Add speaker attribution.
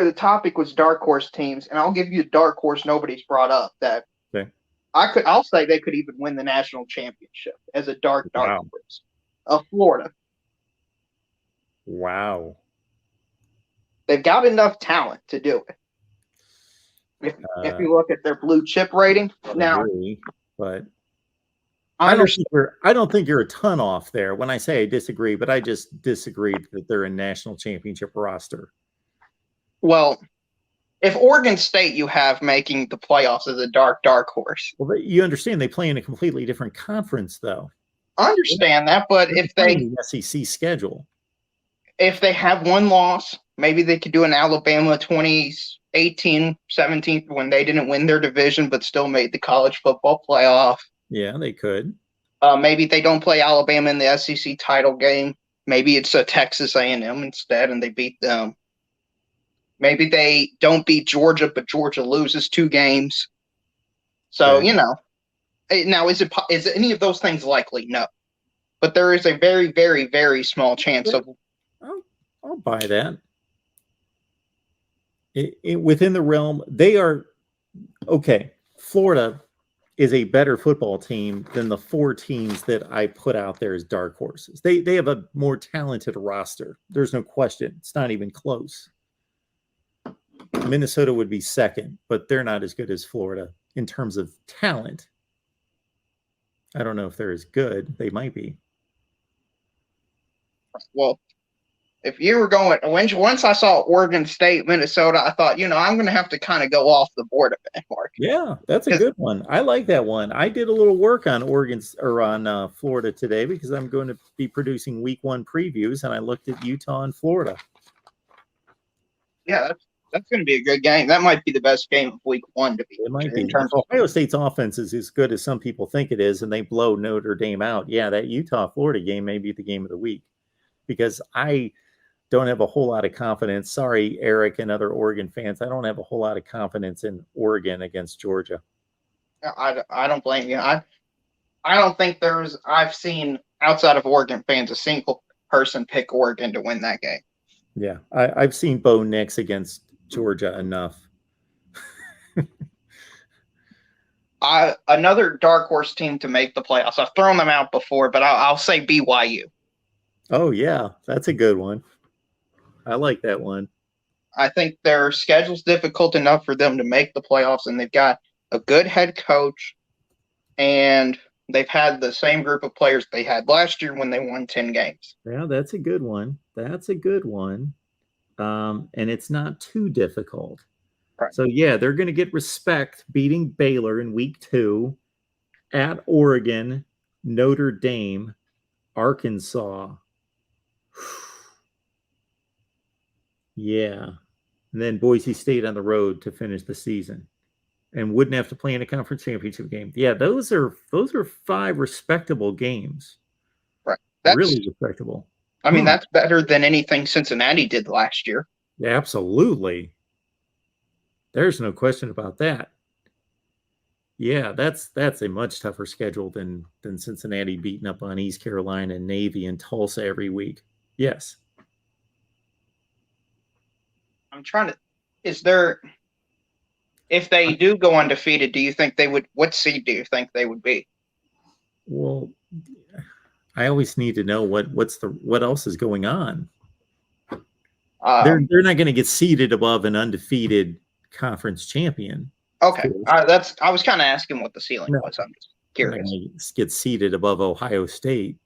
Speaker 1: the topic was dark horse teams, and I'll give you a dark horse nobody's brought up that
Speaker 2: Okay.
Speaker 1: I'll say they could even win the national championship as a dark
Speaker 2: Wow.
Speaker 1: horse. Florida.
Speaker 2: Wow.
Speaker 1: They've got enough talent to do it. If you look at their blue chip rating, now,
Speaker 2: but I don't think you're a ton off there when I say I disagree, but I just disagreed that they're a national championship roster.
Speaker 1: Well, if Oregon State you have making the playoffs as a dark horse.
Speaker 2: Well, you understand they play in a completely different conference, though.
Speaker 1: I understand that, but if they
Speaker 2: the SEC schedule,
Speaker 1: if they have one loss, maybe they could do an Alabama 2018-17 when they didn't win their division but still made the college football playoff.
Speaker 2: Yeah, they could.
Speaker 1: Maybe they don't play Alabama in the SEC title game. Maybe it's a Texas A&M instead, and they beat them. Maybe they don't beat Georgia, but Georgia loses 2 games. So, now, is any of those things likely? No. But there is a very, very, very small chance of.
Speaker 2: I'll buy that. Within the realm, they are okay. Florida is a better football team than the 4 teams that I put out there as dark horses. They have a more talented roster. There's no question. It's not even close. Minnesota would be second, but they're not as good as Florida in terms of talent. I don't know if they're as good. They might be.
Speaker 1: Well, if you were going, once I saw Oregon State, Minnesota, I thought, I'm going to have to kind of go off the board a bit, Mark.
Speaker 2: Yeah, that's a good one. I like that one. I did a little work on Florida today because I'm going to be producing week 1 previews, and I looked at Utah and Florida.
Speaker 1: Yeah, that's going to be a good game. That might be the best game of week 1 to be.
Speaker 2: It might be. Ohio State's offense is as good as some people think it is, and they blow Notre Dame out. Yeah, that Utah-Florida game may be the game of the week because I don't have a whole lot of confidence. Sorry, Eric and other Oregon fans. I don't have a whole lot of confidence in Oregon against Georgia.
Speaker 1: I don't blame you. I don't think I've seen outside of Oregon fans a single person pick Oregon to win that game.
Speaker 2: Yeah, I've seen Bo Nix against Georgia enough.
Speaker 1: Another dark horse team to make the playoffs. I've thrown them out before, but I'll say BYU.
Speaker 2: Oh, yeah, that's a good one. I like that one.
Speaker 1: I think their schedule's difficult enough for them to make the playoffs, and they've got a good head coach, and they've had the same group of players they had last year when they won 10 games.
Speaker 2: Yeah, that's a good one. That's a good one. And it's not too difficult.
Speaker 1: Right.
Speaker 2: So, yeah, they're going to get respect beating Baylor in week 2 at Oregon, Notre Dame, Arkansas. Yeah. And then Boise State on the road to finish the season and wouldn't have to play in a conference championship game. Yeah, those are 5 respectable games.
Speaker 1: Right.
Speaker 2: That's really respectable.
Speaker 1: I mean, that's better than anything Cincinnati did last year.
Speaker 2: Yeah, absolutely. There's no question about that. Yeah, that's a much tougher schedule than Cincinnati beating up on East Carolina and Navy and Tulsa every week. Yes.
Speaker 1: I'm trying to. If they do go undefeated, do you think they would? What seed do you think they would be?
Speaker 2: Well, I always need to know what else is going on. They're not going to get seeded above an undefeated conference champion.
Speaker 1: Okay, I was kind of asking what the ceiling was. I'm just curious.
Speaker 2: Get seeded above Ohio State.